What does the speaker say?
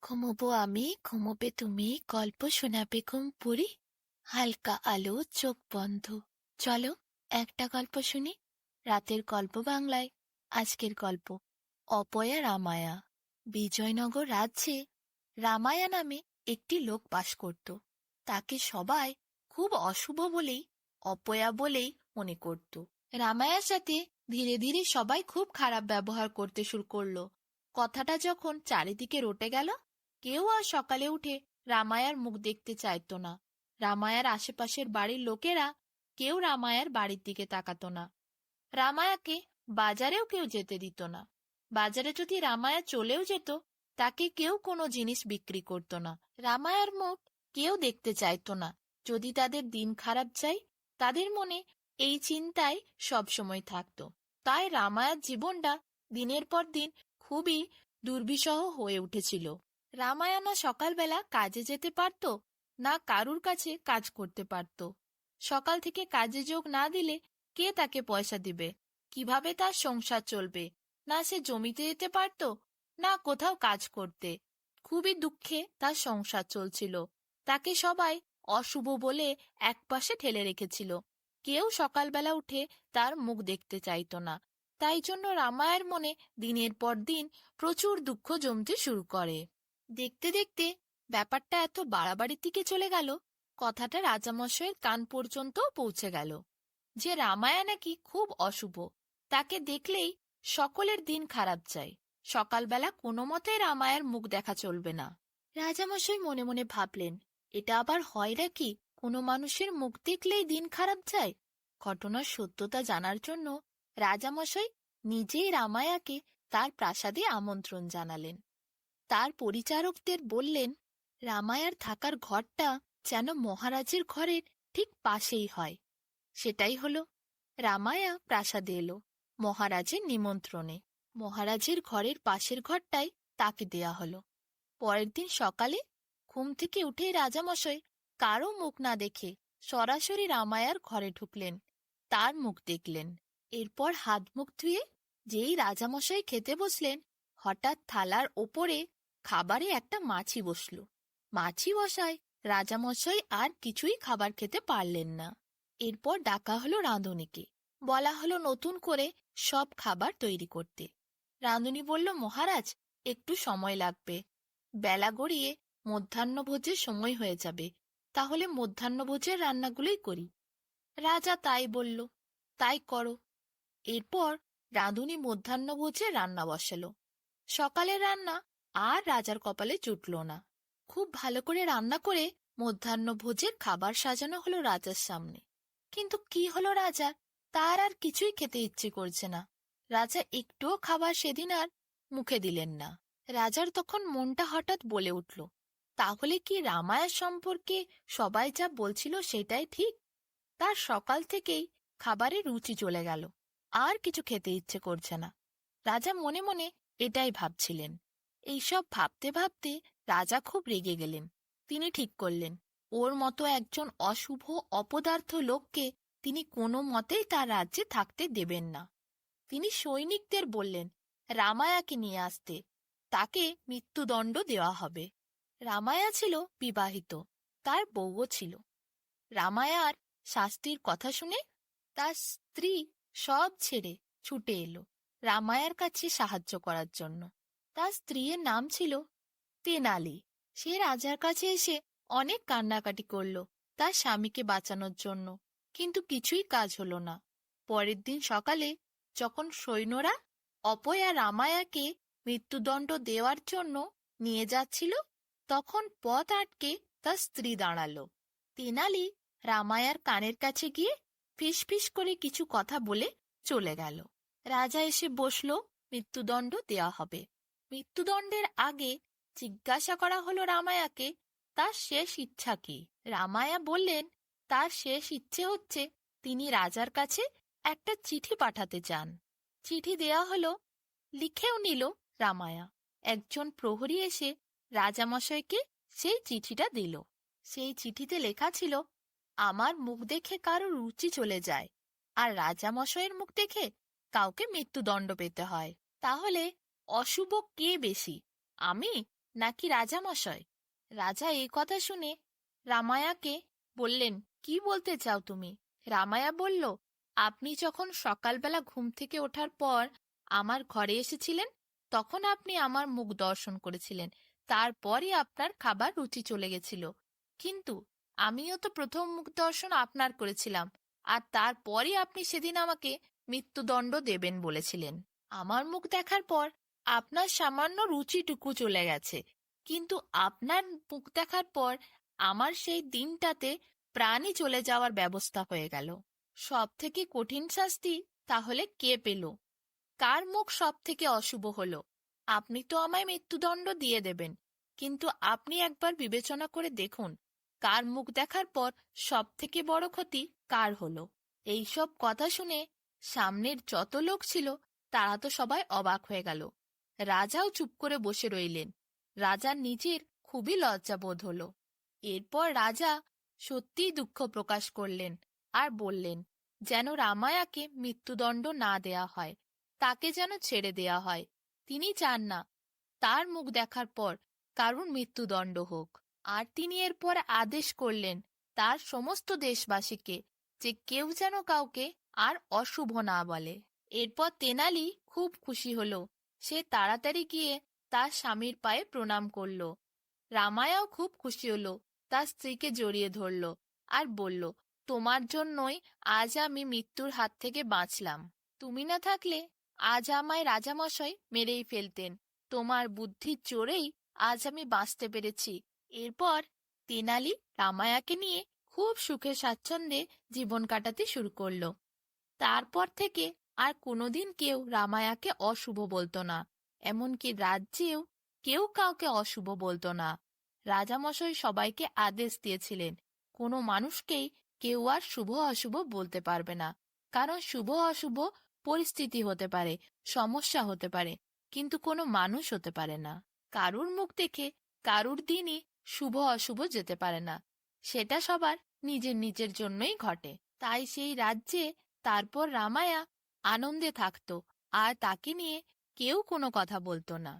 ঘুমোবো আমি, ঘুমোবে তুমি, গল্প শোনাবে ঘুম পুরি, হালকা আলো চোখ বন্ধ। চলো একটা গল্প শুনি। রাতের গল্প বাংলায়। আজকের গল্প অপয়া রামায়া। বিজয়নগর রাজ্যে রামায়া নামে একটি লোক বাস করত। তাকে সবাই খুব অশুভ বলেই অপয়া বলেই মনে করত। রামায়ার সাথে ধীরে ধীরে সবাই খুব খারাপ ব্যবহার করতে শুরু করলো। কথাটা যখন চারিদিকে রটে গেল, কেউ আর সকালে উঠে রামায়ার মুখ দেখতে চাইতো না। রামায়ার আশেপাশের বাড়ির লোকেরা কেউ রামায়ার বাড়ির দিকে তাকাতো না। রামায়াকে বাজারেও কেউ যেতে দিত না। বাজারে যদি রামায়া চলেও যেত, তাকে কেউ কোনো জিনিস বিক্রি করত না। রামায়ার মুখ কেউ দেখতে চাইতো না। যদি তাদের দিন খারাপ যায়, তাদের মনে এই চিন্তাই সবসময় থাকত। তাই রামায়ার জীবনটা দিনের পর দিন খুবই দুর্বিষহ হয়ে উঠেছিল। রামায়া না সকালবেলা কাজে যেতে পারত, না কারুর কাছে কাজ করতে পারত। সকাল থেকে কাজে যোগ না দিলে কে তাকে পয়সা দিবে? কিভাবে তার সংসার চলবে? না সে জমিতে যেতে পারত, না কোথাও কাজ করতে। খুবই দুঃখে তার সংসার চলছিল। তাকে সবাই অশুভ বলে একপাশে ঠেলে রেখেছিল। কেউ সকালবেলা উঠে তার মুখ দেখতে চাইত না। তাই জন্য রামায়ের মনে দিনের পর দিন প্রচুর দুঃখ জমতে শুরু করে। দেখতে দেখতে ব্যাপারটা এত বাড়াবাড়ির দিকে চলে গেল, কথাটা রাজামশাইয়ের কান পর্যন্তও পৌঁছে গেল যে রামায়া নাকি খুব অশুভ। তাকে দেখলেই সকলের দিন খারাপ যায়। সকালবেলা কোনো মতে রামায়ার মুখ দেখা চলবে না। রাজামশাই মনে মনে ভাবলেন, এটা আবার হয় নাকি কোনো মানুষের মুখ দেখলেই দিন খারাপ যায়? ঘটনার সত্যতা জানার জন্য রাজামশাই নিজেই রামায়াকে তার প্রাসাদে আমন্ত্রণ জানালেন। তার পরিচারকদের বললেন, রামায়ার থাকার ঘরটা যেন মহারাজের ঘরের ঠিক পাশেই হয়। সেটাই হলো। রামায়া প্রাসাদে এলো মহারাজের নিমন্ত্রণে। মহারাজের ঘরের পাশের ঘরটাই তাকে দেয়া হলো। পরের দিন সকালে ঘুম থেকে উঠেই রাজামশাই কারো মুখ না দেখে সরাসরি রামায়ার ঘরে ঢুকলেন। তার মুখ দেখলেন। এরপর হাত মুখ ধুয়ে যেই রাজামশাই খেতে বসলেন, হঠাৎ থালার ওপরে খাবারে একটা মাছি বসল। মাছি বসায় রাজামশাই আর কিছুই খাবার খেতে পারলেন না। এরপর ডাকা হলো রাঁধুনিকে। বলা হলো নতুন করে সব খাবার তৈরি করতে। রাঁধুনি বলল, মহারাজ, একটু সময় লাগবে। বেলা গড়িয়ে মধ্যাহ্নভোজের সময় হয়ে যাবে। তাহলে মধ্যাহ্নভোজের রান্নাগুলোই করি। রাজা তাই বলল, তাই করো। এরপর রাঁধুনি মধ্যাহ্নভোজে রান্না বসালো। সকালের রান্না আর রাজার কপালে জুটল না। খুব ভালো করে রান্না করে মধ্যাহ্নভোজের খাবার সাজানো হলো রাজার সামনে। কিন্তু কি হলো রাজার? তার আর কিছুই খেতে ইচ্ছে করছে না। রাজা একটুও খাবার সেদিন আর মুখে দিলেন না। রাজার তখন মনটা হঠাৎ বলে উঠল, তাহলে কি রামায়ণ সম্পর্কে সবাই যা বলছিল সেটাই ঠিক? তার সকাল থেকেই খাবারে রুচি চলে গেল, আর কিছু খেতে ইচ্ছে করছে না। রাজা মনে মনে এটাই ভাবছিলেন। এইসব ভাবতে ভাবতে রাজা খুব রেগে গেলেন। তিনি ঠিক করলেন, ওর মতো একজন অশুভ অপদার্থ লোককে তিনি কোনো মতেই তার রাজ্যে থাকতে দেবেন না। তিনি সৈনিকদের বললেন, রামায়াকে নিয়ে আসতে। তাকে মৃত্যুদণ্ড দেওয়া হবে। রামায়া ছিল বিবাহিত, তার বউও ছিল। রামায়ার শাস্তির কথা শুনে তার স্ত্রী সব ছেড়ে ছুটে এলো রামায়ার কাছে সাহায্য করার জন্য। তার স্ত্রীর নাম ছিল তেনালি। সে রাজার কাছে এসে অনেক কান্নাকাটি করল তার স্বামীকে বাঁচানোর জন্য, কিন্তু কিছুই কাজ হলো না। পরের দিন সকালে যখন সৈন্যরা অপয়া রামায়াকে মৃত্যুদণ্ড দেওয়ার জন্য নিয়ে যাচ্ছিল, তখন পথ আটকে তার স্ত্রী দাঁড়ালো। তেনালি রামায়ার কানের কাছে গিয়ে ফিসফিস করে কিছু কথা বলে চলে গেল। রাজা এসে বসল, মৃত্যুদণ্ড দেওয়া হবে। মৃত্যুদণ্ডের আগে জিজ্ঞাসা করা হলো রামায়াকে তার শেষ ইচ্ছা কি। রামায়া বললেন, তার শেষ ইচ্ছে হচ্ছে তিনি রাজার কাছে একটা চিঠি পাঠাতে চান। চিঠি দেয়া হলো। লিখেও নিল রামায়া। একজন প্রহরী এসে রাজামশাইকে সেই চিঠিটা দিল। সেই চিঠিতে লেখা ছিল, আমার মুখ দেখে কারো রুচি চলে যায়, আর রাজামশাইয়ের মুখ দেখে কাউকে মৃত্যুদণ্ড পেতে হয়। তাহলে অশুভ কে বেশি, আমি নাকি রাজামশাই? রাজা এই কথা শুনে রামায়াকে বললেন, কি বলতে চাও তুমি? রামায়া বলল, আপনি যখন সকালবেলা ঘুম থেকে ওঠার পর আমার ঘরে এসেছিলেন, তখন আপনি আমার মুখ দর্শন করেছিলেন। তারপরই আপনার খাবার রুচি চলে গেছিল। কিন্তু আমিও তো প্রথম মুখ দর্শন আপনার করেছিলাম, আর তারপরই আপনি সেদিন আমাকে মৃত্যুদণ্ড দেবেন বলেছিলেন। আমার মুখ দেখার পর আপনার সামান্য রুচিটুকু চলে গেছে, কিন্তু আপনার মুখ দেখার পর আমার সেই দিনটাতে প্রাণই চলে যাওয়ার ব্যবস্থা হয়ে গেল। সব থেকে কঠিন শাস্তি তাহলে কে পেল? কার মুখ সব থেকে অশুভ হলো? আপনি তো আমায় মৃত্যুদণ্ড দিয়ে দেবেন, কিন্তু আপনি একবার বিবেচনা করে দেখুন, কার মুখ দেখার পর সব থেকে বড় ক্ষতি কার হলো? এইসব কথা শুনে সামনের যত লোক ছিল তারা তো সবাই অবাক হয়ে গেল। রাজাও চুপ করে বসে রইলেন। রাজার নিজের খুবই লজ্জা বোধ হলো। এরপর রাজা সত্যিই দুঃখ প্রকাশ করলেন আর বললেন, যেন রামায়াকে মৃত্যুদণ্ড না দেয়া হয়, তাকে যেন ছেড়ে দেয়া হয়। তিনি চান না তার মুখ দেখার পর কারুর মৃত্যুদণ্ড হোক। আর তিনি এরপর আদেশ করলেন তার সমস্ত দেশবাসীকে যে কেউ যেন কাউকে আর অশুভ না বলে। এরপর তেনালি খুব খুশি হলো। সে তাড়াতাড়ি গিয়ে তার স্বামীর পায়ে প্রণাম করল। রামায়াও খুব খুশি হলো, তার স্ত্রীকে জড়িয়ে ধরল আর বলল, তোমার জন্যই আজ আমি মৃত্যুর হাত থেকে বাঁচলাম। তুমি না থাকলে আজ আমায় রাজামশাই মেরেই ফেলতেন। তোমার বুদ্ধির জোরেই আজ আমি বাঁচতে পেরেছি। এরপর তেনালি রামায়াকে নিয়ে খুব সুখে স্বাচ্ছন্দ্যে জীবন কাটাতে শুরু করলো। তারপর থেকে আর কোনোদিন কেউ রামায়াকে অশুভ বলতো না, এমনকি রাজ্যেও কেউ কাউকে অশুভ বলতো না। রাজামশাই সবাইকে আদেশ দিয়েছিলেন, কোনো মানুষকেই কেউ আর শুভ অশুভ বলতে পারবে না, কারণ শুভ অশুভ পরিস্থিতি হতে পারে, সমস্যা হতে পারে, কিন্তু কোনো মানুষ হতে পারে না। কারুর মুখ দেখে কারুর দিনই শুভ অশুভ যেতে পারে না, সেটা সবার নিজের নিজের জন্যই ঘটে। তাই সেই রাজ্যে তারপর রামায়া আনন্দে থাকত, আর তাকে নিয়ে কেউ কোনো কথা বলতো না।